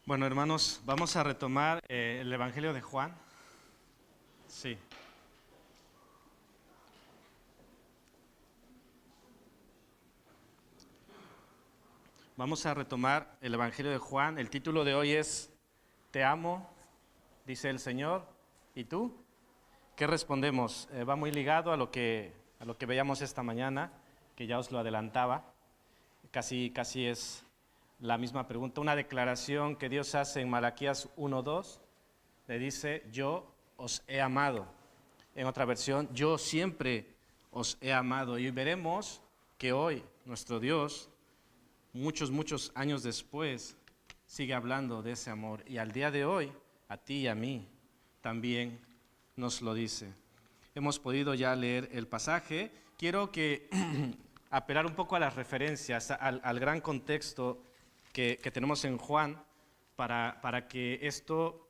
Bueno, hermanos, vamos a retomar el Evangelio de Juan. Sí. Vamos a retomar el Evangelio de Juan. El título de hoy es Te amo, dice el Señor. ¿Y tú? ¿Qué respondemos? Va muy ligado a lo que veíamos esta mañana, que ya os lo adelantaba. Casi es la misma pregunta. Una declaración que Dios hace en Malaquías 1:2. Le dice, yo os he amado. En otra versión, yo siempre os he amado. Y veremos que hoy nuestro Dios, muchos años después, sigue hablando de ese amor. Y al día de hoy, a ti y a mí, también nos lo dice. Hemos podido ya leer el pasaje. Quiero que apelar un poco a las referencias, al gran contexto que tenemos en Juan, para que esto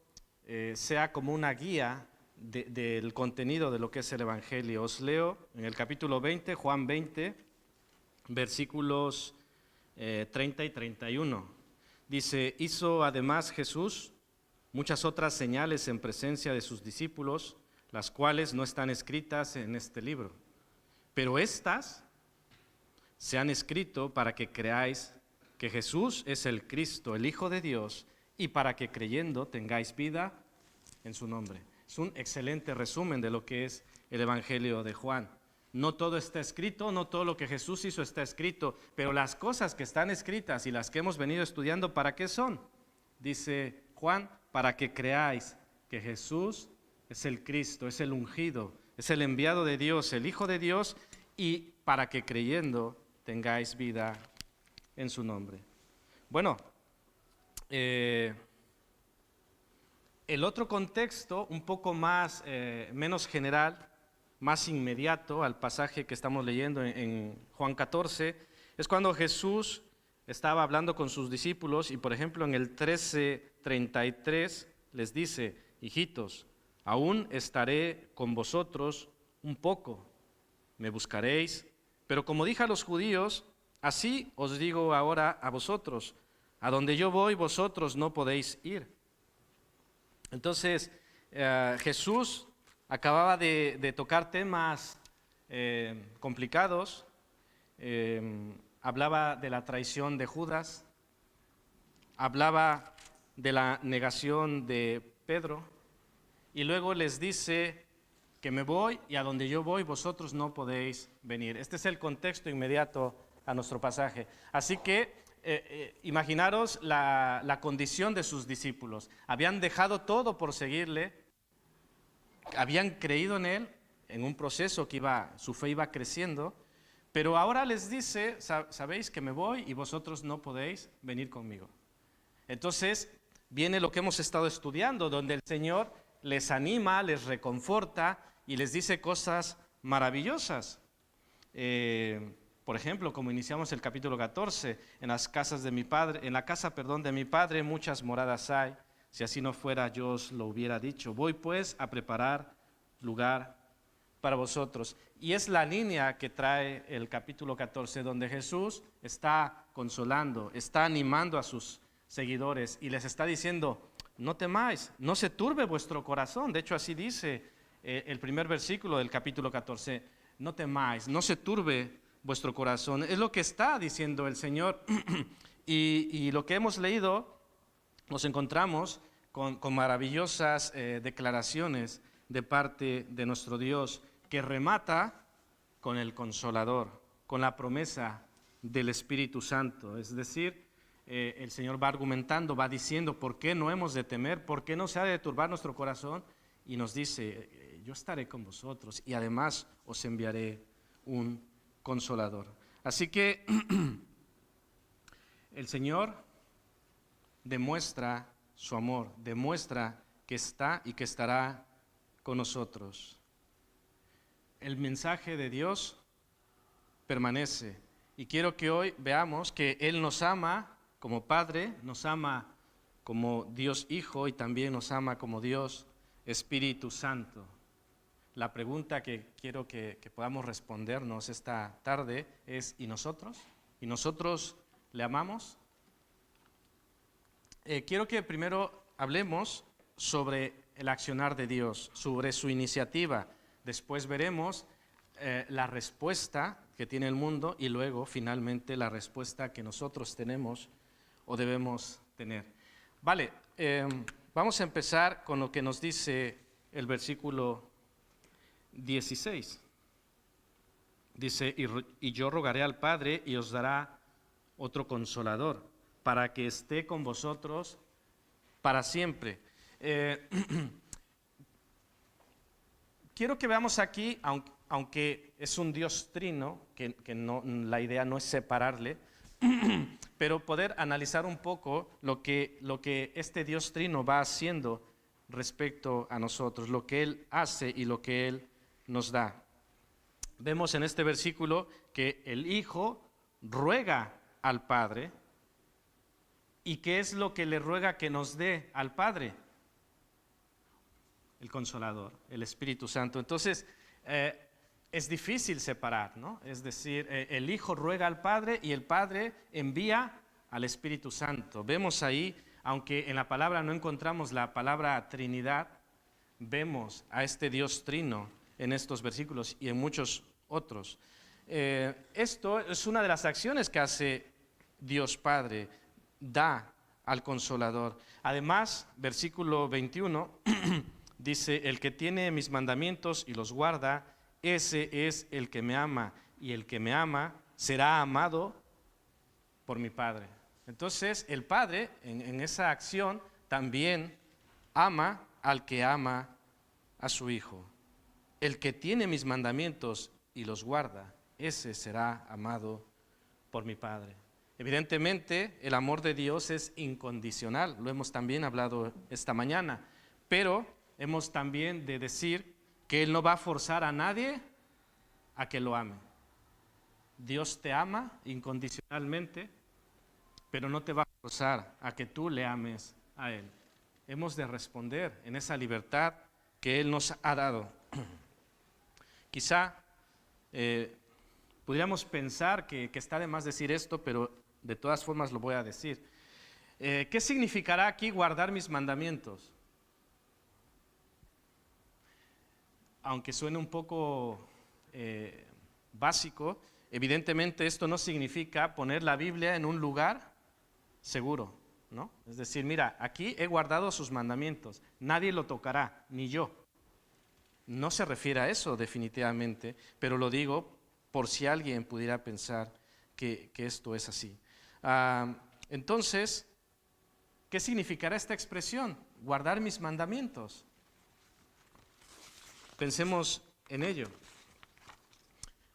sea como una guía del contenido de lo que es el Evangelio. Os leo en el capítulo 20, Juan 20, versículos 30 y 31. Dice, hizo además Jesús muchas otras señales en presencia de sus discípulos, las cuales no están escritas en este libro. Pero estas se han escrito para que creáis que Jesús es el Cristo, el Hijo de Dios, y para que creyendo tengáis vida en su nombre. Es un excelente resumen de lo que es el Evangelio de Juan. No todo está escrito, no todo lo que Jesús hizo está escrito, pero las cosas que están escritas y las que hemos venido estudiando, ¿para qué son? Dice Juan, para que creáis que Jesús es el Cristo, es el ungido, es el enviado de Dios, el Hijo de Dios, y para que creyendo tengáis vida en su nombre. Bueno, el otro contexto, un poco más, menos general, más inmediato al pasaje que estamos leyendo en Juan 14, es cuando Jesús estaba hablando con sus discípulos y, por ejemplo, en el 13:33 les dice, hijitos, aún estaré con vosotros un poco, me buscaréis, pero como dije a los judíos, así os digo ahora a vosotros, a donde yo voy vosotros no podéis ir. Entonces, Jesús acababa de tocar temas complicados, hablaba de la traición de Judas, hablaba de la negación de Pedro, y luego les dice que me voy y a donde yo voy vosotros no podéis venir. Este es el contexto inmediato a nuestro pasaje. Así que imaginaros la condición de sus discípulos. Habían dejado todo por seguirle, habían creído en él, en un proceso que su fe iba creciendo, pero ahora les dice, sabéis que me voy y vosotros no podéis venir conmigo. Entonces viene lo que hemos estado estudiando, donde el Señor les anima, les reconforta y les dice cosas maravillosas. Por ejemplo, como iniciamos el capítulo 14, en la casa de mi Padre muchas moradas hay. Si así no fuera, yo os lo hubiera dicho. Voy pues a preparar lugar para vosotros. Y es la línea que trae el capítulo 14, donde Jesús está consolando, está animando a sus seguidores y les está diciendo, no temáis, no se turbe vuestro corazón. De hecho, así dice el primer versículo del capítulo 14, no temáis, no se turbe vuestro corazón. Es lo que está diciendo el Señor. y lo que hemos leído, nos encontramos con maravillosas declaraciones de parte de nuestro Dios, que remata con el Consolador, con la promesa del Espíritu Santo. Es decir, el Señor va argumentando, va diciendo por qué no hemos de temer, por qué no se ha de turbar nuestro corazón, y nos dice, yo estaré con vosotros y además os enviaré un Consolador. Así que el Señor demuestra su amor, demuestra que está y que estará con nosotros. El mensaje de Dios permanece y quiero que hoy veamos que Él nos ama como Padre, nos ama como Dios Hijo y también nos ama como Dios Espíritu Santo. La pregunta que quiero que podamos respondernos esta tarde es, ¿y nosotros? ¿Y nosotros le amamos? quiero que primero hablemos sobre el accionar de Dios, sobre su iniciativa. Después veremos la respuesta que tiene el mundo y luego, finalmente, la respuesta que nosotros tenemos o debemos tener. Vale, vamos a empezar con lo que nos dice el versículo 16. Dice, y yo rogaré al Padre y os dará otro consolador, para que esté con vosotros para siempre. Quiero que veamos aquí, aunque es un Dios trino, que no, la idea no es separarle, pero poder analizar un poco lo que este Dios trino va haciendo respecto a nosotros, lo que Él hace y lo que Él nos da. Vemos en este versículo que el Hijo ruega al Padre. ¿Y qué es lo que le ruega que nos dé al Padre? El Consolador, el Espíritu Santo. Entonces, es difícil separar, ¿no? Es decir, el Hijo ruega al Padre y el Padre envía al Espíritu Santo. Vemos ahí, aunque en la palabra no encontramos la palabra Trinidad, vemos a este Dios trino en estos versículos y en muchos otros. Esto es una de las acciones que hace Dios Padre, da al Consolador. Además, versículo 21 dice, el que tiene mis mandamientos y los guarda, ese es el que me ama, y el que me ama será amado por mi Padre. Entonces, el Padre en esa acción también ama al que ama a su Hijo. El que tiene mis mandamientos y los guarda, ese será amado por mi Padre. Evidentemente, el amor de Dios es incondicional, lo hemos también hablado esta mañana, pero hemos también de decir que Él no va a forzar a nadie a que lo ame. Dios te ama incondicionalmente, pero no te va a forzar a que tú le ames a Él. Hemos de responder en esa libertad que Él nos ha dado. Quizá podríamos pensar que está de más decir esto, pero de todas formas lo voy a decir. ¿Qué significará aquí guardar mis mandamientos? Aunque suene un poco básico, evidentemente esto no significa poner la Biblia en un lugar seguro, ¿no? Es decir, mira, aquí he guardado sus mandamientos, nadie lo tocará, ni yo. No se refiere a eso definitivamente, pero lo digo por si alguien pudiera pensar que esto es así. Entonces, ¿qué significará esta expresión? Guardar mis mandamientos. Pensemos en ello.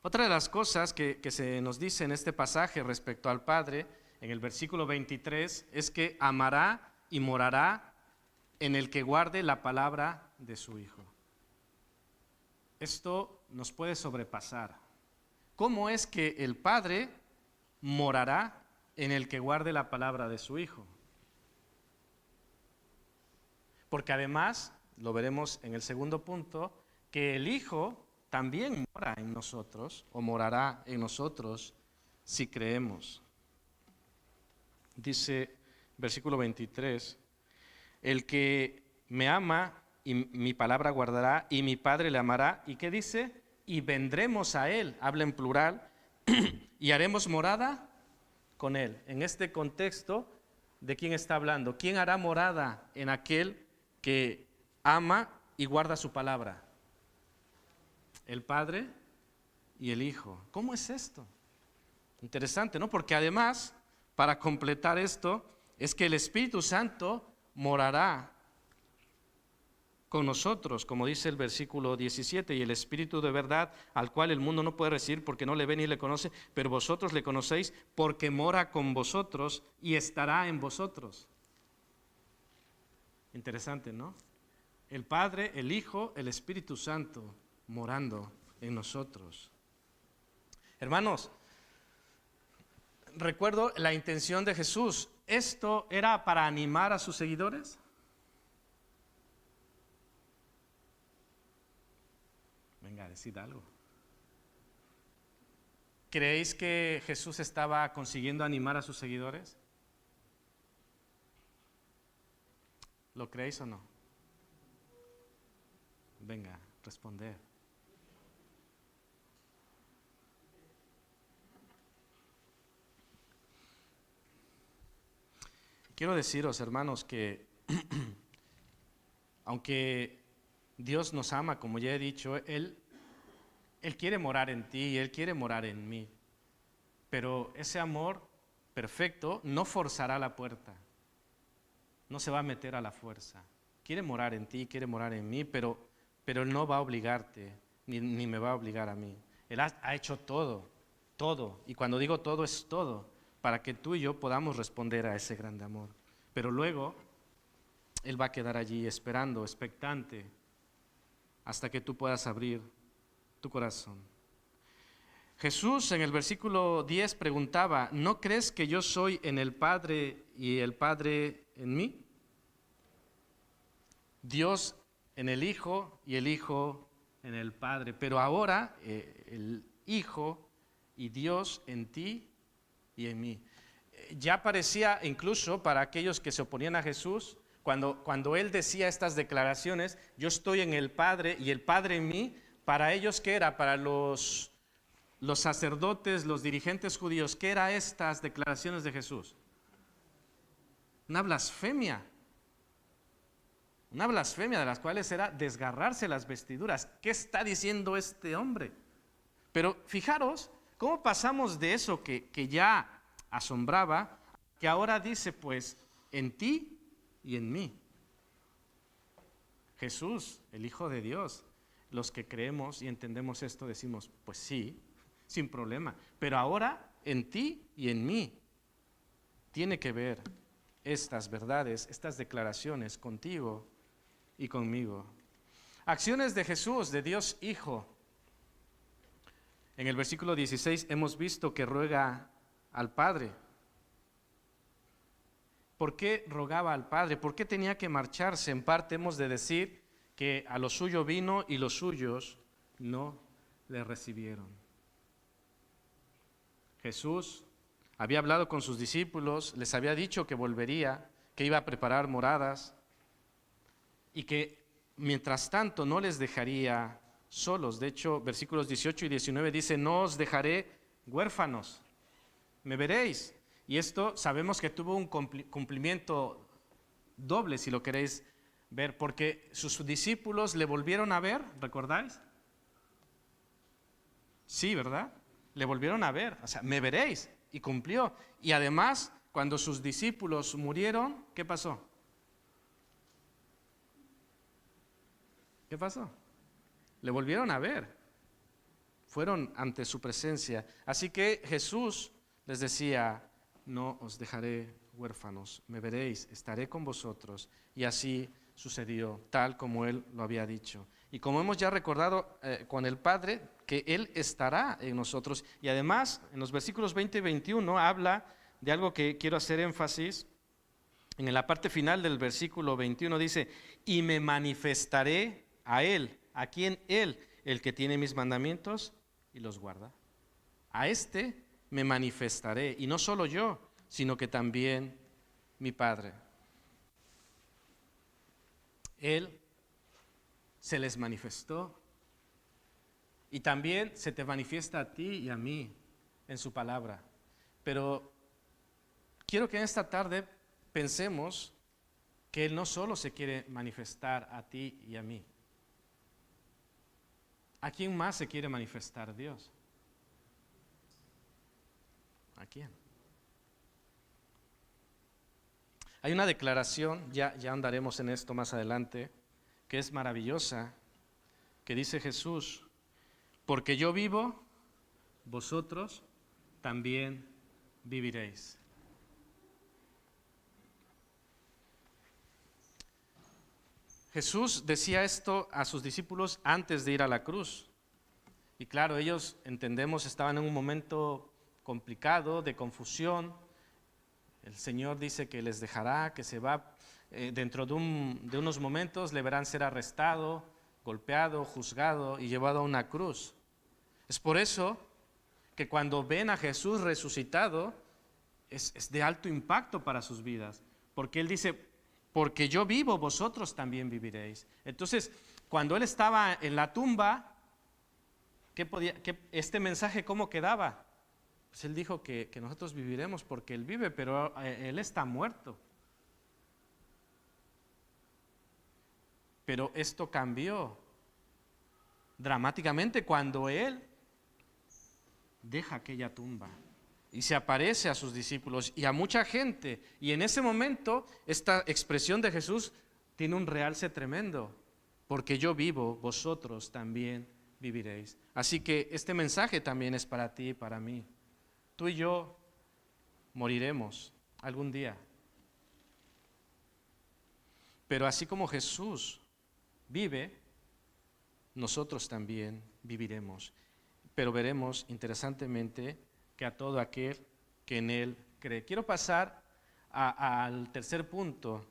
Otra de las cosas que se nos dice en este pasaje respecto al Padre, en el versículo 23, es que amará y morará en el que guarde la palabra de su Hijo. Esto nos puede sobrepasar. ¿Cómo es que el Padre morará en el que guarde la palabra de su Hijo? Porque además, lo veremos en el segundo punto, que el Hijo también mora en nosotros, o morará en nosotros, si creemos. Dice, versículo 23, el que me ama y mi palabra guardará, y mi Padre le amará, ¿y qué dice? Y vendremos a Él, habla en plural, y haremos morada con Él. En este contexto, ¿de quién está hablando? ¿Quién hará morada en aquel que ama y guarda su palabra? El Padre y el Hijo. ¿Cómo es esto? Interesante, ¿no? Porque además, para completar esto, es que el Espíritu Santo morará con nosotros, como dice el versículo 17, y el Espíritu de verdad, al cual el mundo no puede recibir porque no le ve ni le conoce, pero vosotros le conocéis porque mora con vosotros y estará en vosotros. Interesante, ¿no? El Padre, el Hijo, el Espíritu Santo morando en nosotros. Hermanos, recuerdo la intención de Jesús. ¿Esto era para animar a sus seguidores? Venga, decid algo. ¿Creéis que Jesús estaba consiguiendo animar a sus seguidores? ¿Lo creéis o no? Venga, responder. Quiero deciros, hermanos, que aunque Dios nos ama, como ya he dicho, Él quiere morar en ti y Él quiere morar en mí. Pero ese amor perfecto no forzará la puerta. No se va a meter a la fuerza. Quiere morar en ti, quiere morar en mí, pero Él no va a obligarte, ni me va a obligar a mí. Él ha hecho todo, todo. Y cuando digo todo, es todo, para que tú y yo podamos responder a ese grande amor. Pero luego, Él va a quedar allí esperando, expectante, hasta que tú puedas abrir tu corazón. Jesús en el versículo 10 preguntaba, ¿no crees que yo soy en el Padre y el Padre en mí? Dios en el Hijo y el Hijo en el Padre. Pero ahora el Hijo y Dios en ti y en mí. Ya parecía incluso para aquellos que se oponían a Jesús, cuando Él decía estas declaraciones, yo estoy en el Padre y el Padre en mí, para ellos, ¿qué era? Para los sacerdotes, los dirigentes judíos, ¿qué eran estas declaraciones de Jesús? Una blasfemia. Una blasfemia de las cuales era desgarrarse las vestiduras. ¿Qué está diciendo este hombre? Pero fijaros cómo pasamos de eso que ya asombraba, que ahora dice, pues, en ti y en mí. Jesús, el Hijo de Dios. Los que creemos y entendemos esto decimos, pues sí, sin problema. Pero ahora en ti y en mí tiene que ver estas verdades, estas declaraciones contigo y conmigo. Acciones de Jesús, de Dios Hijo. En el versículo 16 hemos visto que ruega al Padre. ¿Por qué rogaba al Padre? ¿Por qué tenía que marcharse? En parte hemos de decir que a lo suyo vino y los suyos no le recibieron. Jesús había hablado con sus discípulos, les había dicho que volvería, que iba a preparar moradas y que mientras tanto no les dejaría solos. De hecho, versículos 18 y 19 dice, no os dejaré huérfanos, me veréis. Y esto sabemos que tuvo un cumplimiento doble, si lo queréis ver, porque sus discípulos le volvieron a ver, ¿recordáis? Sí, ¿verdad? Le volvieron a ver, o sea, me veréis, y cumplió. Y además, cuando sus discípulos murieron, ¿qué pasó? ¿Qué pasó? Le volvieron a ver, fueron ante su presencia. Así que Jesús les decía, no os dejaré huérfanos, me veréis, estaré con vosotros. Y así sucedió, tal como Él lo había dicho. Y como hemos ya recordado con el Padre, que Él estará en nosotros. Y además, en los versículos 20 y 21 habla de algo que quiero hacer énfasis. En la parte final del versículo 21 dice, y me manifestaré a Él. ¿A quién? Él, el que tiene mis mandamientos y los guarda. A este me manifestaré, y no solo yo, sino que también mi Padre. Él se les manifestó y también se te manifiesta a ti y a mí en su palabra. Pero quiero que en esta tarde pensemos que Él no solo se quiere manifestar a ti y a mí. ¿A quién más se quiere manifestar Dios? ¿A quién? Hay una declaración, ya andaremos en esto más adelante, que es maravillosa, que dice Jesús, porque yo vivo, vosotros también viviréis. Jesús decía esto a sus discípulos antes de ir a la cruz. Y claro, ellos, entendemos, estaban en un momento complicado, de confusión. El Señor dice que les dejará, que se va. Dentro de unos momentos le verán ser arrestado, golpeado, juzgado y llevado a una cruz. Es por eso que cuando ven a Jesús resucitado, es de alto impacto para sus vidas. Porque Él dice, porque yo vivo, vosotros también viviréis. Entonces, cuando él estaba en la tumba, este mensaje cómo quedaba? Pues él dijo que nosotros viviremos porque él vive, pero él está muerto. Pero esto cambió dramáticamente cuando él deja aquella tumba y se aparece a sus discípulos y a mucha gente. Y en ese momento esta expresión de Jesús tiene un realce tremendo. Porque yo vivo, vosotros también viviréis. Así que este mensaje también es para ti y para mí. Tú y yo moriremos algún día. Pero así como Jesús vive, nosotros también viviremos. Pero veremos interesantemente que a todo aquel que en Él cree. Quiero pasar al tercer punto,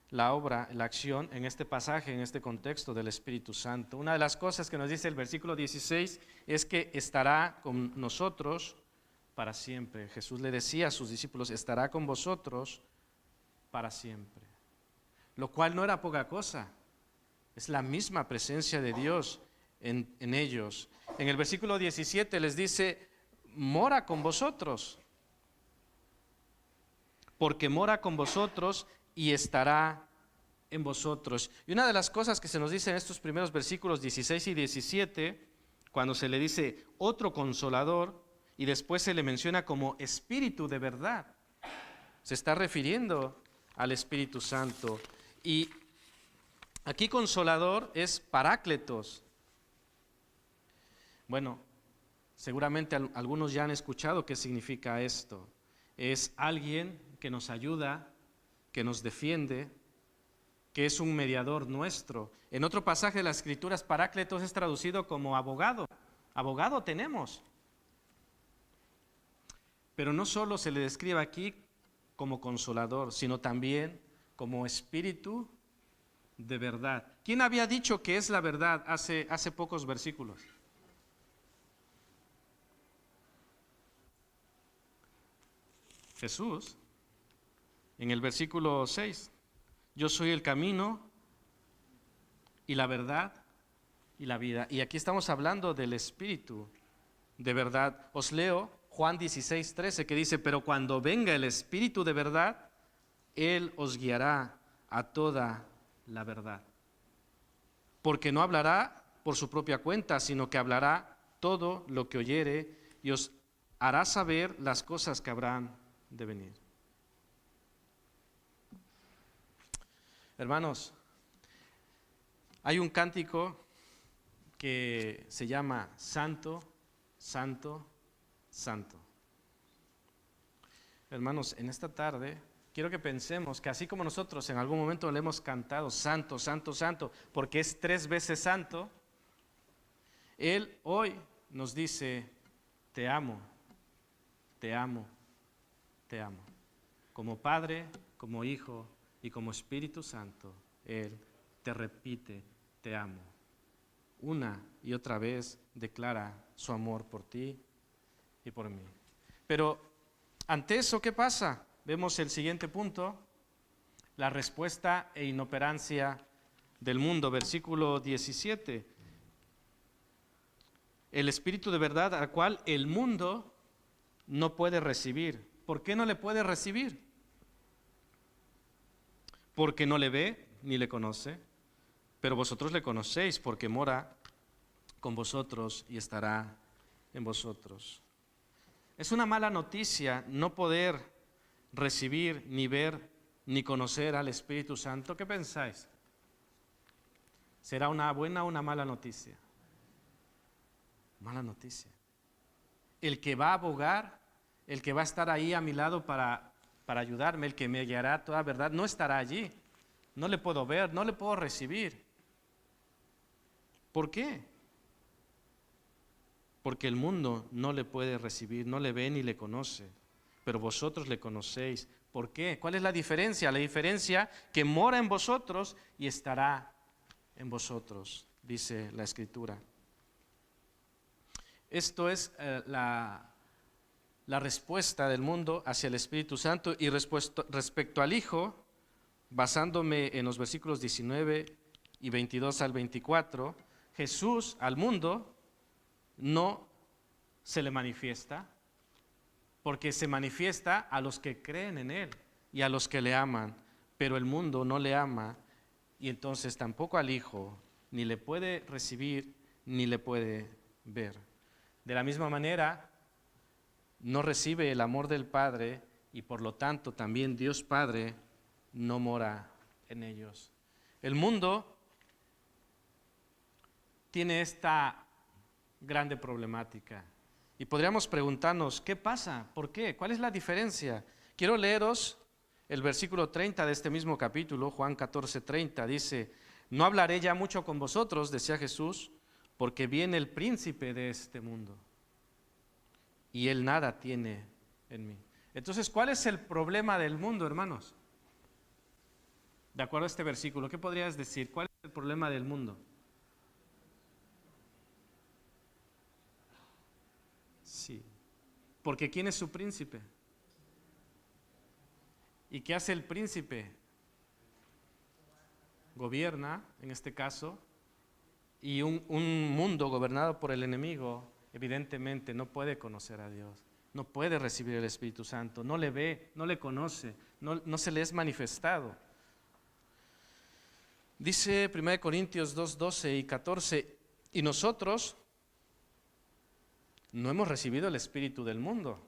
la obra, la acción en este pasaje, en este contexto del Espíritu Santo. Una de las cosas que nos dice el versículo 16 es que estará con nosotros para siempre. Jesús le decía a sus discípulos, estará con vosotros para siempre. Lo cual no era poca cosa. Es la misma presencia de Dios en ellos. En el versículo 17 les dice, mora con vosotros, porque mora con vosotros y estará en vosotros. Y una de las cosas que se nos dice en estos primeros versículos 16 y 17, cuando se le dice otro consolador, y después se le menciona como Espíritu de verdad, se está refiriendo al Espíritu Santo. Y aquí consolador es Parácletos. Bueno, seguramente algunos ya han escuchado qué significa esto. Es alguien que nos ayuda, que nos defiende, que es un mediador nuestro. En otro pasaje de las Escrituras, Parácletos es traducido como abogado. Abogado tenemos. Pero no solo se le describe aquí como consolador, sino también como Espíritu de verdad. ¿Quién había dicho que es la verdad hace pocos versículos? Jesús, en el versículo 6, yo soy el camino y la verdad y la vida. Y aquí estamos hablando del Espíritu de verdad. Os leo Juan 16, 13, que dice, pero cuando venga el Espíritu de verdad, Él os guiará a toda la verdad. Porque no hablará por su propia cuenta, sino que hablará todo lo que oyere y os hará saber las cosas que habrán de venir. Hermanos, hay un cántico que se llama Santo, Santo, Santo. Hermanos, en esta tarde quiero que pensemos que así como nosotros en algún momento le hemos cantado Santo, Santo, Santo, porque es 3 veces santo, Él hoy nos dice, te amo, te amo, te amo. Como Padre, como Hijo y como Espíritu Santo, Él te repite, te amo. Una y otra vez declara su amor por ti y por mí. Pero ante eso, ¿qué pasa? Vemos el siguiente punto, la respuesta e inoperancia del mundo, versículo 17. El Espíritu de verdad al cual el mundo no puede recibir. ¿Por qué no le puede recibir? Porque no le ve ni le conoce, pero vosotros le conocéis porque mora con vosotros y estará en vosotros. Es una mala noticia no poder recibir, ni ver, ni conocer al Espíritu Santo. ¿Qué pensáis? ¿Será una buena o una mala noticia? Mala noticia. El que va a abogar, el que va a estar ahí a mi lado para ayudarme, el que me guiará a toda verdad, no estará allí. No le puedo ver, no le puedo recibir. ¿Por qué? Porque el mundo no le puede recibir, no le ve ni le conoce, pero vosotros le conocéis. ¿Por qué? ¿Cuál es la diferencia? La diferencia que mora en vosotros y estará en vosotros, dice la Escritura. Esto es la respuesta del mundo hacia el Espíritu Santo, y respecto al Hijo, basándome en los versículos 19 y 22 al 24, Jesús al mundo no se le manifiesta, porque se manifiesta a los que creen en Él y a los que le aman, pero el mundo no le ama y entonces tampoco al Hijo, ni le puede recibir ni le puede ver. De la misma manera, no recibe el amor del Padre y por lo tanto también Dios Padre no mora en ellos. El mundo tiene esta grande problemática y podríamos preguntarnos, ¿qué pasa? ¿Por qué? ¿Cuál es la diferencia? Quiero leeros el versículo 30 de este mismo capítulo, Juan 14:30, dice: no hablaré ya mucho con vosotros, decía Jesús, porque viene el príncipe de este mundo y él nada tiene en mí. Entonces, ¿cuál es el problema del mundo, hermanos? De acuerdo a este versículo, ¿qué podrías decir? ¿Cuál es el problema del mundo? Sí, porque ¿quién es su príncipe? ¿Y qué hace el príncipe? Gobierna, en este caso, y un mundo gobernado por el enemigo, evidentemente no puede conocer a Dios, no puede recibir el Espíritu Santo, no le ve, no le conoce, no se le es manifestado. Dice 1 Corintios 2:12 y 14, y nosotros no hemos recibido el espíritu del mundo,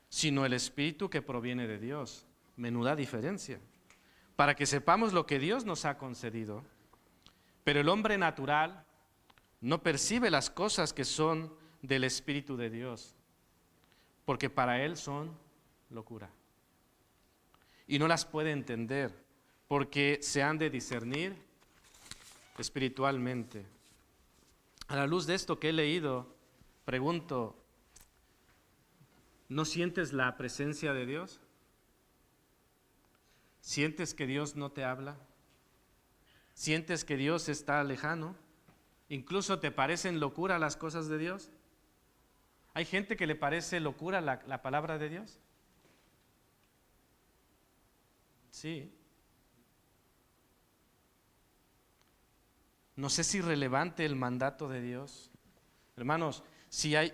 sino el espíritu que proviene de Dios. Menuda diferencia. Para que sepamos lo que Dios nos ha concedido. Pero el hombre natural no percibe las cosas que son del Espíritu de Dios, porque para él son locura. Y no las puede entender, porque se han de discernir espiritualmente. A la luz de esto que he leído, pregunto, ¿no sientes la presencia de Dios? ¿Sientes que Dios no te habla? ¿Sientes que Dios está lejano? ¿Incluso te parecen locura las cosas de Dios? ¿Hay gente que le parece locura la palabra de Dios? Sí. ¿No es irrelevante el mandato de Dios? Hermanos, si hay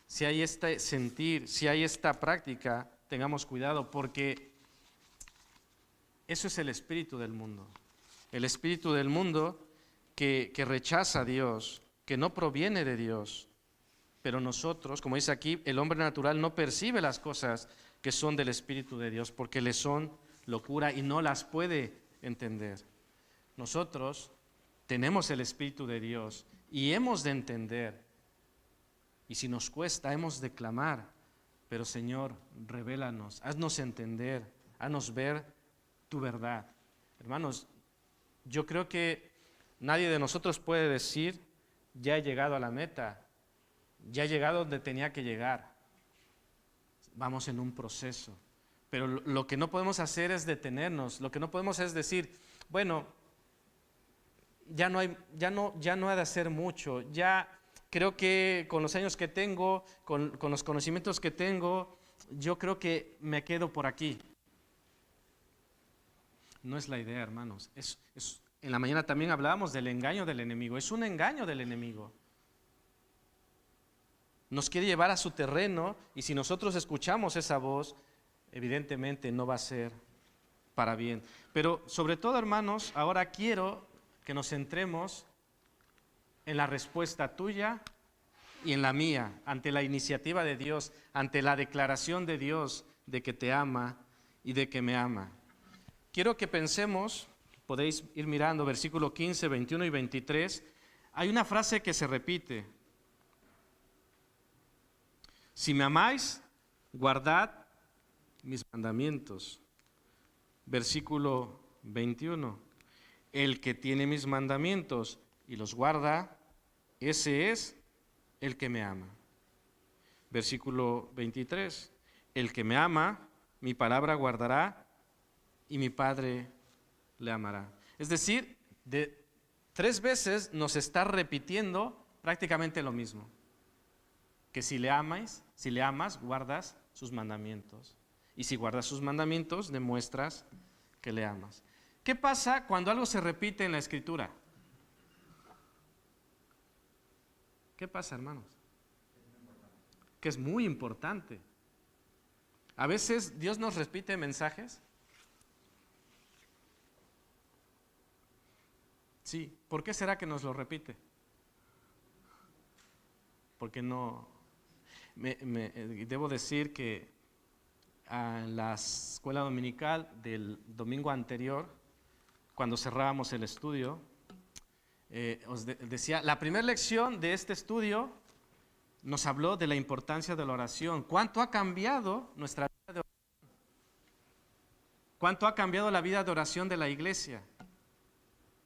este sentir, si hay esta práctica, tengamos cuidado, porque eso es el espíritu del mundo. El espíritu del mundo que rechaza a Dios, que no proviene de Dios. Pero nosotros, como dice aquí, el hombre natural no percibe las cosas que son del Espíritu de Dios, porque le son locura y no las puede entender. Nosotros tenemos el Espíritu de Dios y hemos de entender. Y si nos cuesta, hemos de clamar. Pero Señor, revélanos, haznos entender, haznos ver tu verdad. Hermanos, yo creo que nadie de nosotros puede decir, ya he llegado a la meta, ya he llegado donde tenía que llegar. Vamos en un proceso. Pero lo que no podemos hacer es detenernos, lo que no podemos es decir, bueno, ya no ha de hacer mucho, ya creo que con los años que tengo, con los conocimientos que tengo, yo creo que me quedo por aquí. No es la idea, hermanos. En la mañana también hablábamos del engaño del enemigo. Es un engaño del enemigo. Nos quiere llevar a su terreno y si nosotros escuchamos esa voz, evidentemente no va a ser para bien. Pero sobre todo, hermanos, ahora quiero que nos centremos en la respuesta tuya y en la mía, ante la iniciativa de Dios, ante la declaración de Dios de que te ama y de que me ama. Quiero que pensemos, podéis ir mirando versículo 15, 21 y 23, hay una frase que se repite. Si me amáis, guardad mis mandamientos. Versículo 21, el que tiene mis mandamientos y los guarda, ese es el que me ama. Versículo 23, el que me ama, mi palabra guardará y mi Padre le amará. Es decir, de 3 veces nos está repitiendo prácticamente lo mismo. Que si le amas, guardas sus mandamientos. Y si guardas sus mandamientos, demuestras que le amas. ¿Qué pasa cuando algo se repite en la Escritura? ¿Qué pasa, hermanos? Que es muy importante. A veces Dios nos repite mensajes. Sí, ¿por qué será que nos lo repite? Porque no... debo decir que en la escuela dominical del domingo anterior, cuando cerrábamos el estudio, os decía, la primera lección de este estudio nos habló de la importancia de la oración. ¿Cuánto ha cambiado nuestra vida de oración? ¿Cuánto ha cambiado la vida de oración de la iglesia?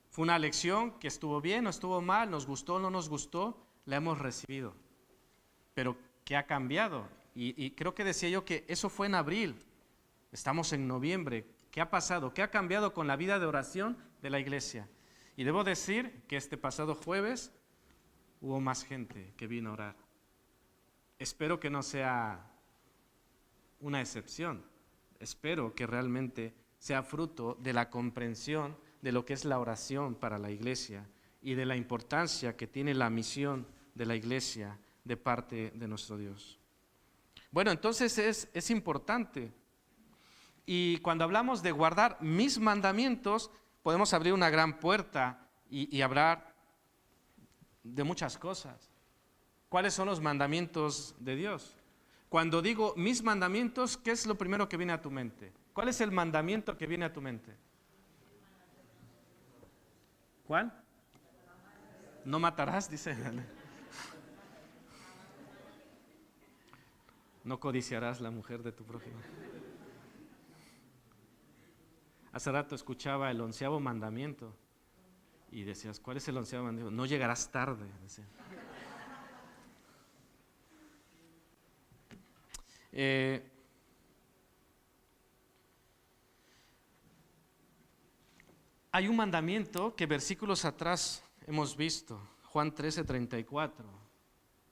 Fue una lección que estuvo bien o estuvo mal, nos gustó o no nos gustó, la hemos recibido. Pero ¿qué ha cambiado? Y creo que decía yo que eso fue en abril, estamos en noviembre. ¿Qué ha pasado? ¿Qué ha cambiado con la vida de oración de la iglesia? Y debo decir que este pasado jueves hubo más gente que vino a orar. Espero que no sea una excepción. Espero que realmente sea fruto de la comprensión de lo que es la oración para la iglesia y de la importancia que tiene la misión de la iglesia de parte de nuestro Dios. Bueno, entonces es importante. Y cuando hablamos de guardar mis mandamientos, podemos abrir una gran puerta y hablar de muchas cosas. ¿Cuáles son los mandamientos de Dios? Cuando digo mis mandamientos, ¿qué es lo primero que viene a tu mente? ¿Cuál es el mandamiento que viene a tu mente? ¿Cuál? No matarás, dice. No codiciarás la mujer de tu prójimo. Hace rato escuchaba el 11º mandamiento y decías, ¿cuál es el 11º mandamiento? No llegarás tarde, decía. Hay un mandamiento que versículos atrás hemos visto, Juan 13:34,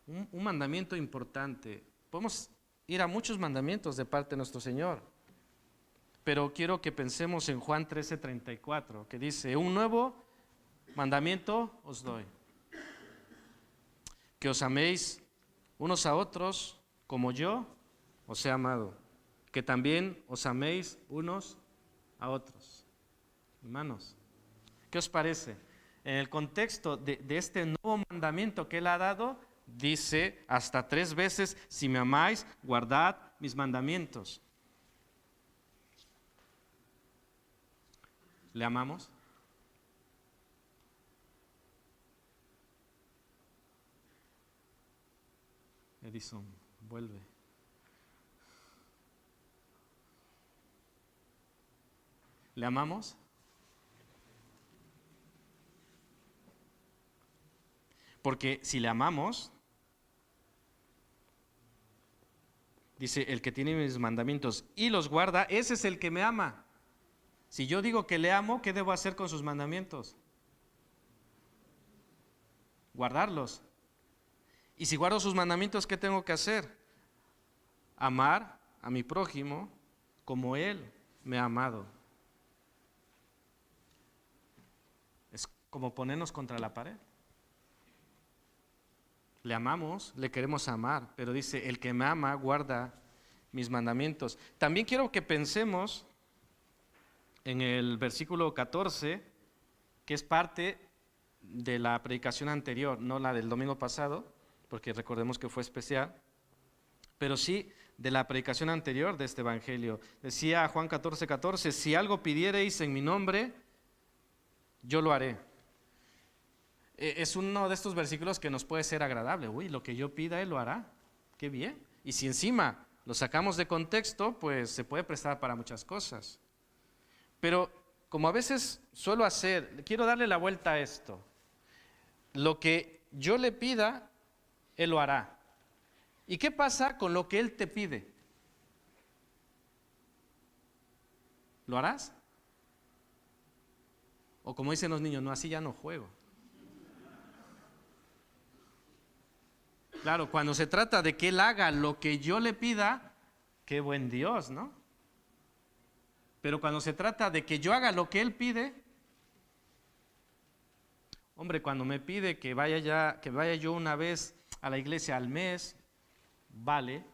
un mandamiento importante. Podemos ir a muchos mandamientos de parte de nuestro Señor, pero quiero que pensemos en Juan 13:34, que dice, un nuevo mandamiento os doy, que os améis unos a otros como yo os he amado, que también os améis unos a otros. Hermanos, ¿qué os parece? En el contexto de este nuevo mandamiento que Él ha dado, dice hasta 3 veces, si me amáis, guardad mis mandamientos. ¿Le amamos? Edison, vuelve. ¿Le amamos? Porque si le amamos, dice, el que tiene mis mandamientos y los guarda, ese es el que me ama. Si yo digo que le amo, ¿qué debo hacer con sus mandamientos? Guardarlos. Y si guardo sus mandamientos, ¿qué tengo que hacer? Amar a mi prójimo como Él me ha amado. Es como ponernos contra la pared. Le amamos, le queremos amar, pero dice, el que me ama guarda mis mandamientos. También quiero que pensemos en el versículo 14, que es parte de la predicación anterior, no la del domingo pasado, porque recordemos que fue especial, pero sí de la predicación anterior de este evangelio. Decía Juan 14:14, si algo pidiereis en mi nombre, yo lo haré. Es uno de estos versículos que nos puede ser agradable. Uy, lo que yo pida, Él lo hará. Qué bien. Y si encima lo sacamos de contexto, pues se puede prestar para muchas cosas. Pero como a veces suelo hacer, quiero darle la vuelta a esto. Lo que yo le pida, Él lo hará. ¿Y qué pasa con lo que Él te pide? ¿Lo harás? O como dicen los niños, no, así ya no juego. Claro, cuando se trata de que Él haga lo que yo le pida, qué buen Dios, ¿no? Pero cuando se trata de que yo haga lo que Él pide, hombre, cuando me pide que vaya yo una vez a la iglesia al mes, vale.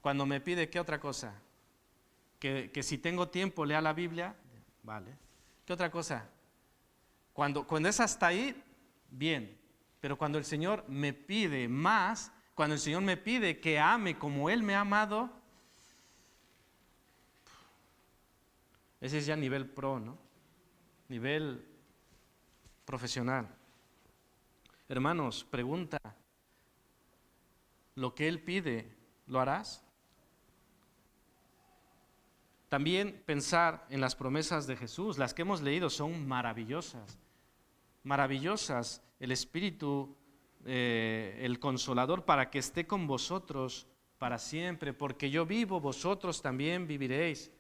Cuando me pide, ¿qué otra cosa? Que si tengo tiempo lea la Biblia, vale. ¿Qué otra cosa? Cuando es hasta ahí, bien. Pero cuando el Señor me pide más, cuando el Señor me pide que ame como Él me ha amado, ese es ya nivel pro, ¿no? Nivel profesional. Hermanos, pregunta, ¿lo que Él pide, lo harás? También pensar en las promesas de Jesús, las que hemos leído son maravillosas, maravillosas. El Espíritu, el Consolador, para que esté con vosotros para siempre, porque yo vivo, vosotros también viviréis.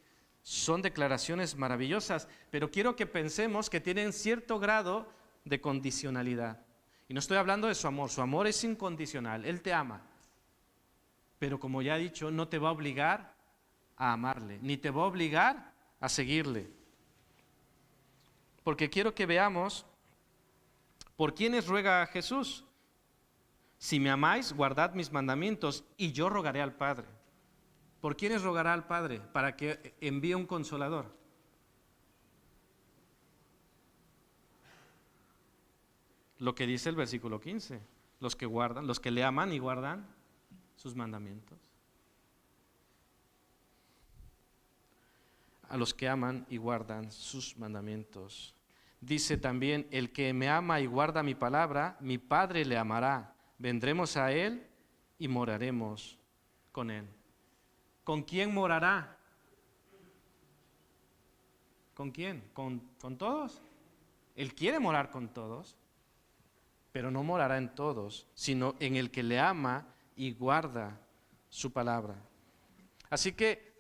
Son declaraciones maravillosas, pero quiero que pensemos que tienen cierto grado de condicionalidad. Y no estoy hablando de su amor es incondicional, Él te ama. Pero como ya he dicho, no te va a obligar a amarle, ni te va a obligar a seguirle. Porque quiero que veamos por quiénes ruega a Jesús. Si me amáis, guardad mis mandamientos, y yo rogaré al Padre. ¿Por quiénes rogará al Padre? Para que envíe un consolador. Lo que dice el versículo 15, los que le aman y guardan sus mandamientos. A los que aman y guardan sus mandamientos. Dice también, el que me ama y guarda mi palabra, mi Padre le amará. Vendremos a Él y moraremos con Él. ¿Con quién morará? ¿Con quién? ¿Con todos? Él quiere morar con todos, pero no morará en todos, sino en el que le ama y guarda su palabra. Así que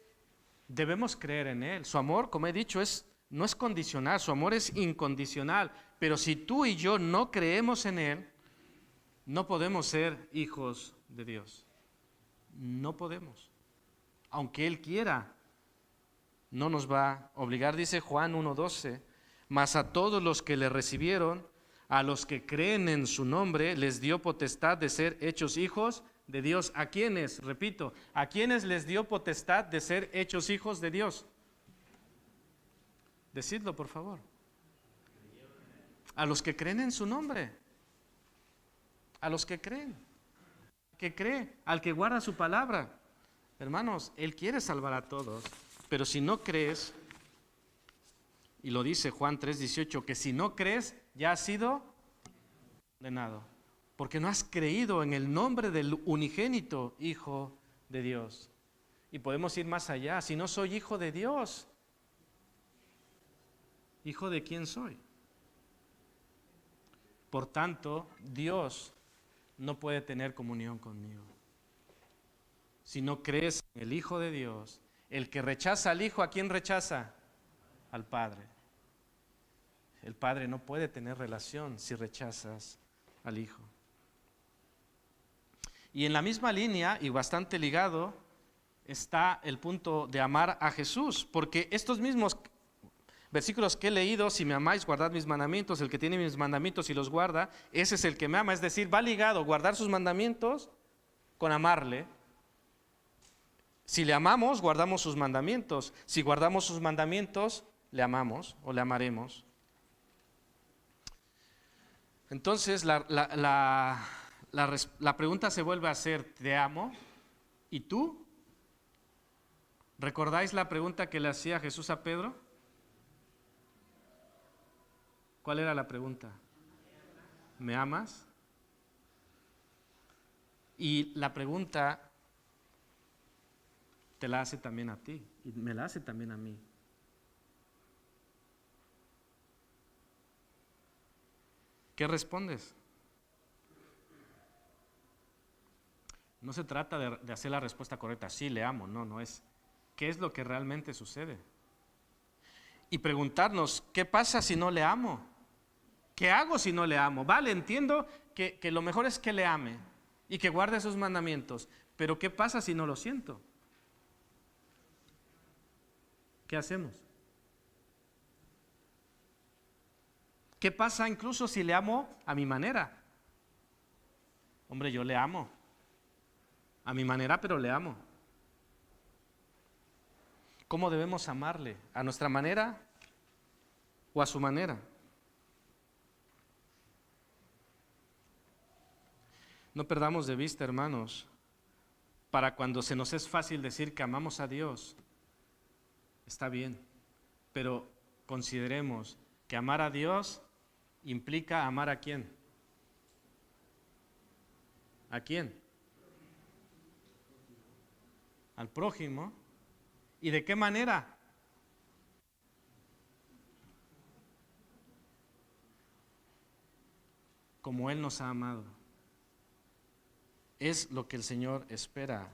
debemos creer en Él. Su amor, como he dicho, no es condicional, su amor es incondicional. Pero si tú y yo no creemos en Él, no podemos ser hijos de Dios. No podemos. Aunque Él quiera, no nos va a obligar. Dice Juan 1:12, mas a todos los que le recibieron, a los que creen en su nombre, les dio potestad de ser hechos hijos de Dios. ¿A quiénes? Repito, ¿a quiénes les dio potestad de ser hechos hijos de Dios? Decidlo, por favor. A los que creen en su nombre. A los que creen. Que cree, al que guarda su palabra. Hermanos, Él quiere salvar a todos, pero si no crees, y lo dice Juan 3:18, que si no crees, ya has sido condenado, porque no has creído en el nombre del unigénito Hijo de Dios. Y podemos ir más allá. Si no soy hijo de Dios, ¿hijo de quién soy? Por tanto, Dios no puede tener comunión conmigo. Si no crees en el Hijo de Dios, el que rechaza al Hijo, ¿a quién rechaza? Al Padre. El Padre no puede tener relación si rechazas al Hijo. Y en la misma línea, y bastante ligado, está el punto de amar a Jesús, porque estos mismos versículos que he leído, si me amáis, guardad mis mandamientos, el que tiene mis mandamientos y los guarda, ese es el que me ama, es decir, va ligado guardar sus mandamientos con amarle. Si le amamos, guardamos sus mandamientos. Si guardamos sus mandamientos, le amamos o le amaremos. Entonces, la pregunta se vuelve a hacer, ¿te amo? ¿Y tú? ¿Recordáis la pregunta que le hacía Jesús a Pedro? ¿Cuál era la pregunta? ¿Me amas? Y la pregunta te la hace también a ti y me la hace también a mí. ¿Qué respondes? No se trata de hacer la respuesta correcta, sí, le amo, no es. ¿Qué es lo que realmente sucede? Y preguntarnos, ¿qué pasa si no le amo? ¿Qué hago si no le amo? Vale, entiendo que lo mejor es que le ame y que guarde sus mandamientos, pero ¿qué pasa si no lo siento? ¿Qué hacemos? ¿Qué pasa incluso si le amo a mi manera? Hombre, yo le amo. A mi manera, pero le amo. ¿Cómo debemos amarle? ¿A nuestra manera o a su manera? No perdamos de vista, hermanos, para cuando se nos es fácil decir que amamos a Dios, está bien, pero consideremos que amar a Dios implica amar ¿a quién? ¿A quién? Al prójimo. ¿Y de qué manera? Como Él nos ha amado. Es lo que el Señor espera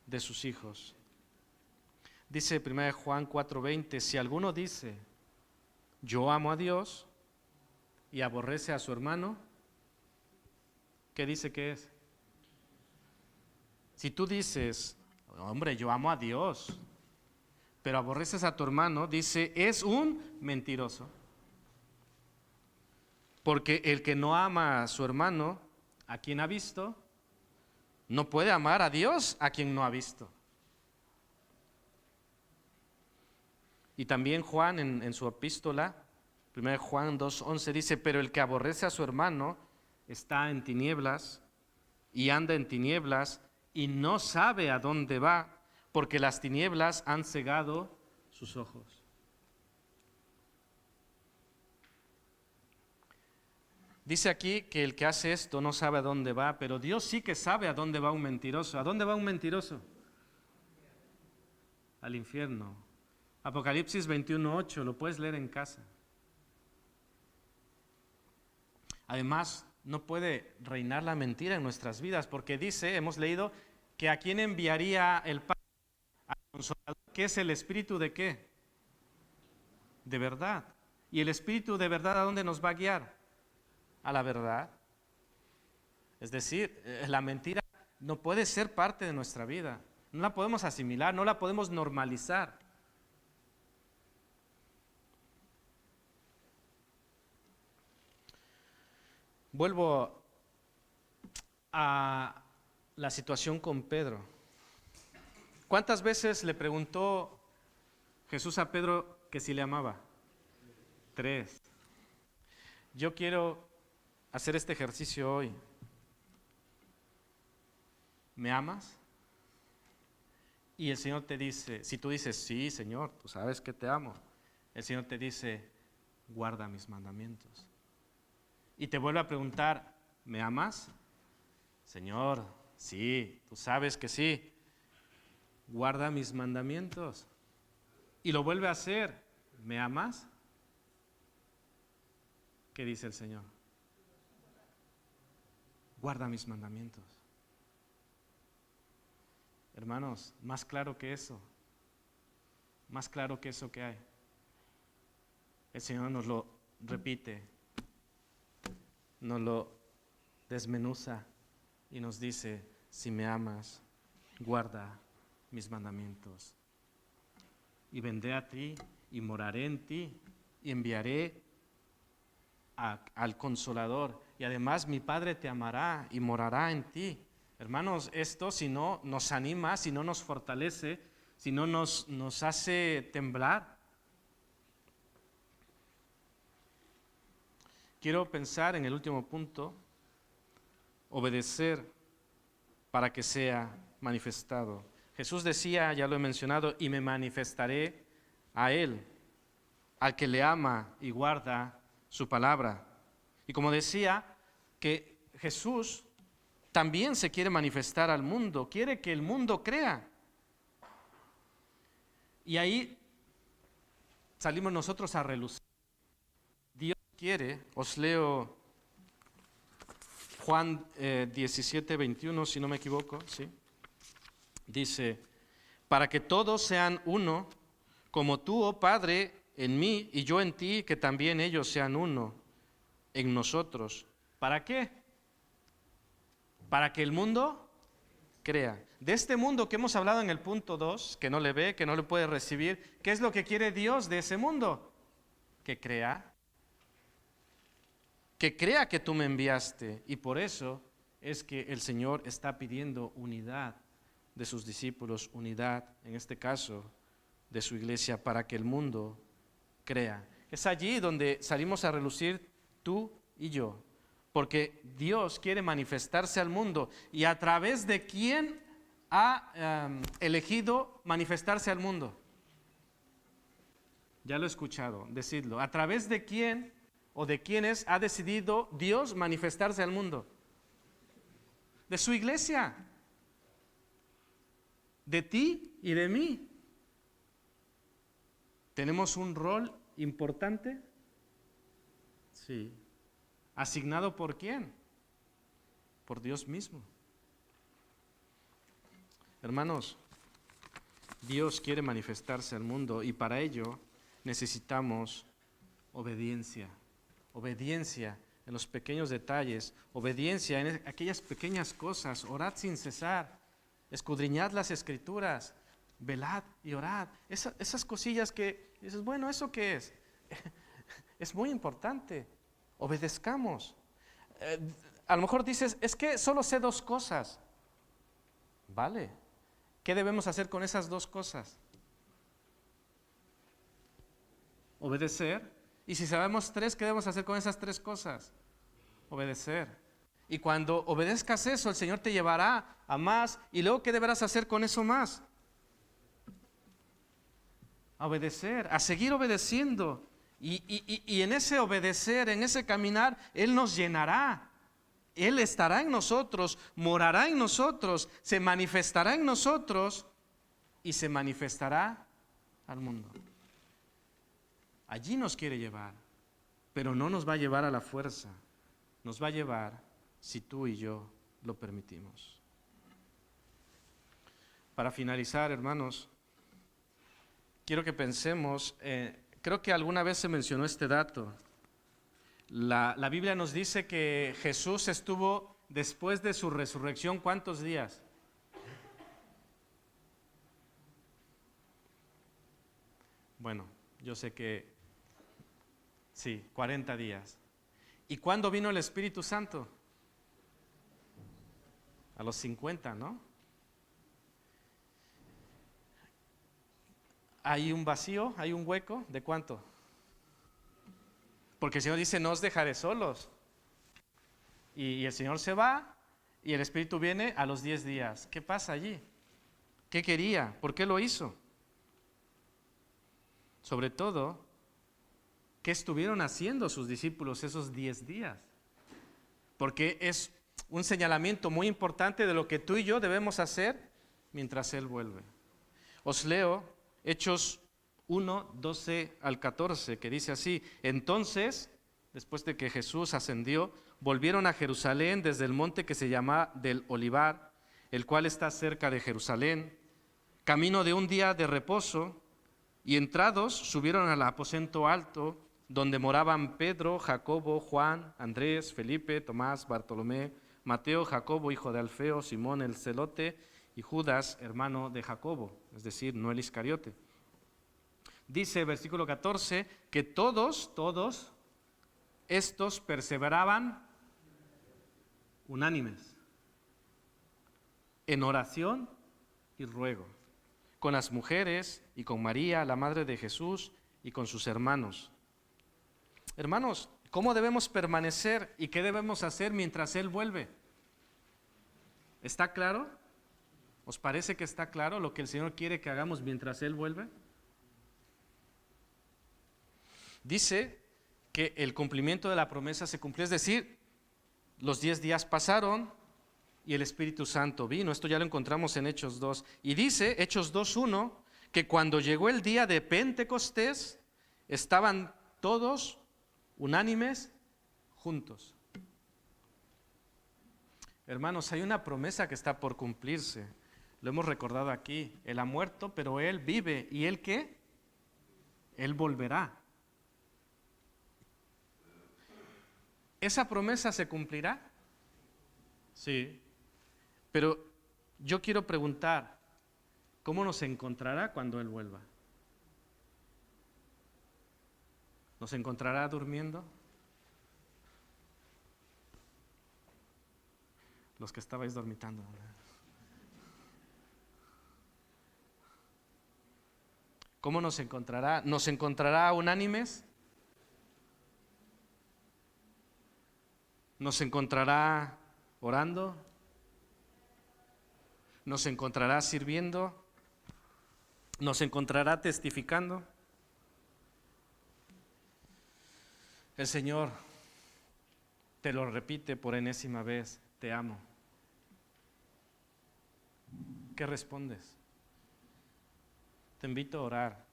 de sus hijos. Dice 1 Juan 4:20, si alguno dice, yo amo a Dios y aborrece a su hermano, ¿qué dice que es? Si tú dices, hombre, yo amo a Dios, pero aborreces a tu hermano, dice, es un mentiroso. Porque el que no ama a su hermano, a quien ha visto, no puede amar a Dios a quien no ha visto. Y también Juan en su epístola, 1 Juan 2:11 dice, pero el que aborrece a su hermano está en tinieblas y anda en tinieblas y no sabe a dónde va, porque las tinieblas han cegado sus ojos. Dice aquí que el que hace esto no sabe a dónde va, pero Dios sí que sabe a dónde va un mentiroso. ¿A dónde va un mentiroso? Al infierno. Apocalipsis 21:8, lo puedes leer en casa. Además, no puede reinar la mentira en nuestras vidas, porque dice, hemos leído, que a quién enviaría el Padre, al Consolador, que es el Espíritu de ¿qué? De verdad. ¿Y el Espíritu de verdad a dónde nos va a guiar? A la verdad. Es decir, la mentira no puede ser parte de nuestra vida. No la podemos asimilar, no la podemos normalizar. Vuelvo a la situación con Pedro. ¿Cuántas veces le preguntó Jesús a Pedro que si le amaba? 3. Yo quiero hacer este ejercicio hoy. ¿Me amas? Y el Señor te dice, si tú dices, sí, Señor, tú sabes que te amo, el Señor te dice, guarda mis mandamientos. Y te vuelve a preguntar, ¿me amas? Señor, sí, tú sabes que sí, guarda mis mandamientos. Y lo vuelve a hacer, ¿me amas? ¿Qué dice el Señor? Guarda mis mandamientos. Hermanos, más claro que eso que hay. El Señor nos lo repite, nos lo desmenuza y nos dice, si me amas, guarda mis mandamientos. Y vendré a ti y moraré en ti y enviaré al Consolador. Y además mi Padre te amará y morará en ti. Hermanos, esto si no nos anima, si no nos fortalece, si no nos hace temblar. Quiero pensar en el último punto, obedecer para que sea manifestado. Jesús decía, ya lo he mencionado, y me manifestaré a Él, al que le ama y guarda su palabra. Y como decía, que Jesús también se quiere manifestar al mundo, quiere que el mundo crea. Y ahí salimos nosotros a relucir. Dios quiere, os leo Juan 17:21, si no me equivoco, ¿sí? Dice, para que todos sean uno, como tú, oh Padre, en mí y yo en ti, que también ellos sean uno en nosotros. ¿Para qué? Para que el mundo crea. De este mundo que hemos hablado en el punto 2, que no le ve, que no le puede recibir, ¿qué es lo que quiere Dios de ese mundo? Que crea. que crea que tú me enviaste. Y por eso es que el Señor está pidiendo unidad de sus discípulos, unidad, en este caso, de su iglesia, para que el mundo crea. Es allí donde salimos a relucir tú y yo, porque Dios quiere manifestarse al mundo. ¿Y a través de quién ha elegido manifestarse al mundo? Ya lo he escuchado, decidlo. ¿A través de quién o de quiénes ha decidido Dios manifestarse al mundo? De su iglesia, de ti y de mí. ¿Tenemos un rol importante? Sí. ¿Asignado por quién? Por Dios mismo. Hermanos, Dios quiere manifestarse al mundo y para ello necesitamos obediencia. Obediencia en los pequeños detalles, obediencia en aquellas pequeñas cosas. Orad sin cesar, escudriñad las Escrituras, velad y orad. Esas cosillas que dices, bueno, ¿eso qué es? Es muy importante. Obedezcamos. A lo mejor dices, es que solo sé 2 cosas. Vale. ¿Qué debemos hacer con esas 2 cosas? Obedecer. Y si sabemos 3, ¿qué debemos hacer con esas 3 cosas? Obedecer. Y cuando obedezcas eso, el Señor te llevará a más. Y luego, ¿qué deberás hacer con eso más? A obedecer, a seguir obedeciendo. Y en ese obedecer, en ese caminar, Él nos llenará. Él estará en nosotros, morará en nosotros, se manifestará en nosotros y se manifestará al mundo. Allí nos quiere llevar, pero no nos va a llevar a la fuerza, nos va a llevar si tú y yo lo permitimos. Para finalizar, hermanos, quiero que pensemos, creo que alguna vez se mencionó este dato. La Biblia nos dice que Jesús estuvo después de su resurrección, ¿cuántos días? Bueno, yo sé que sí, 40 días. ¿Y cuándo vino el Espíritu Santo? A los 50, ¿no? ¿Hay un vacío? ¿Hay un hueco? ¿De cuánto? Porque el Señor dice, no os dejaré solos. Y el Señor se va y el Espíritu viene a los 10 días. ¿Qué pasa allí? ¿Qué quería? ¿Por qué lo hizo? Sobre todo, ¿qué estuvieron haciendo sus discípulos esos 10 días? Porque es un señalamiento muy importante de lo que tú y yo debemos hacer mientras Él vuelve. Os leo Hechos 1, 12 al 14, que dice así: entonces, después de que Jesús ascendió, volvieron a Jerusalén desde el monte que se llama del Olivar, el cual está cerca de Jerusalén, camino de un día de reposo, y entrados subieron al aposento alto, donde moraban Pedro, Jacobo, Juan, Andrés, Felipe, Tomás, Bartolomé, Mateo, Jacobo, hijo de Alfeo, Simón el celote, y Judas, hermano de Jacobo, es decir, no el Iscariote. Dice, versículo 14, que todos estos perseveraban unánimes en oración y ruego, con las mujeres y con María, la madre de Jesús, y con sus hermanos. Hermanos, ¿cómo debemos permanecer y qué debemos hacer mientras Él vuelve? ¿Está claro? ¿Os parece que está claro lo que el Señor quiere que hagamos mientras Él vuelve? Dice que el cumplimiento de la promesa se cumplió, es decir, los 10 días pasaron y el Espíritu Santo vino. Esto ya lo encontramos en Hechos 2. Y dice, Hechos 2:1, que cuando llegó el día de Pentecostés, estaban todos unánimes juntos. Hermanos, hay una promesa que está por cumplirse. Lo hemos recordado aquí. Él ha muerto, pero Él vive. ¿Y Él qué? Él volverá. ¿Esa promesa se cumplirá? Sí. Pero yo quiero preguntar, ¿cómo nos encontrará cuando Él vuelva? ¿Nos encontrará durmiendo? Los que estabais dormitando. ¿Cómo nos encontrará? ¿Nos encontrará unánimes? ¿Nos encontrará orando? ¿Nos encontrará sirviendo? ¿Nos encontrará testificando? El Señor te lo repite por enésima vez: te amo. ¿Qué respondes? Te invito a orar,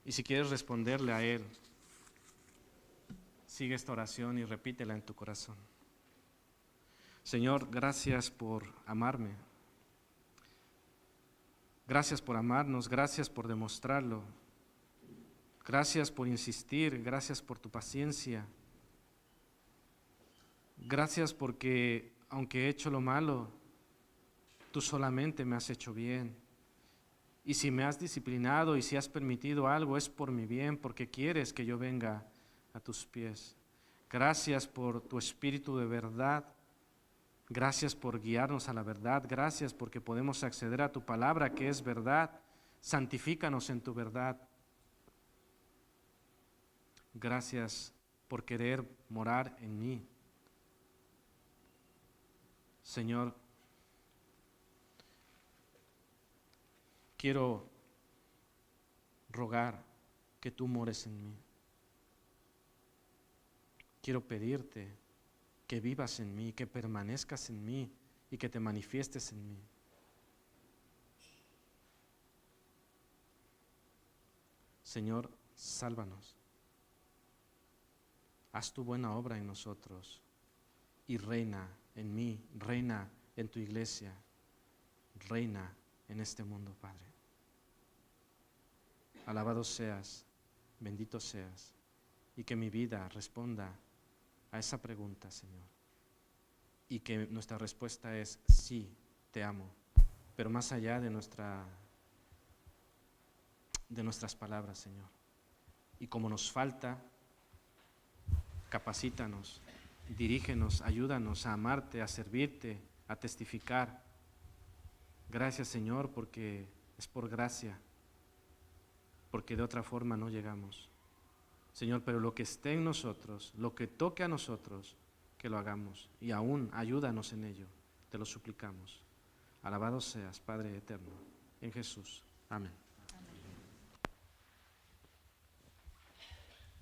y si quieres responderle a Él, sigue esta oración y repítela en tu corazón. Señor, gracias por amarme. Gracias por amarnos, gracias por demostrarlo. Gracias por insistir, gracias por tu paciencia. Gracias porque, aunque he hecho lo malo, tú solamente me has hecho bien. Y si me has disciplinado y si has permitido algo, es por mi bien, porque quieres que yo venga a tus pies. Gracias por tu espíritu de verdad. Gracias por guiarnos a la verdad. Gracias porque podemos acceder a tu palabra, que es verdad. Santifícanos en tu verdad. Gracias por querer morar en mí. Señor, quiero rogar que tú mores en mí. Quiero pedirte que vivas en mí, que permanezcas en mí y que te manifiestes en mí. Señor, sálvanos. Haz tu buena obra en nosotros y reina en mí, reina en tu iglesia, reina en este mundo, Padre. Alabado seas, bendito seas, y que mi vida responda a esa pregunta, Señor. Y que nuestra respuesta es sí, te amo, pero más allá de nuestras palabras, Señor. Y como nos falta, capacítanos, dirígenos, ayúdanos a amarte, a servirte, a testificar. Gracias, Señor, porque es por gracia, porque de otra forma no llegamos. Señor, pero lo que esté en nosotros, lo que toque a nosotros, que lo hagamos. Y aún ayúdanos en ello, te lo suplicamos. Alabado seas, Padre eterno, en Jesús. Amén.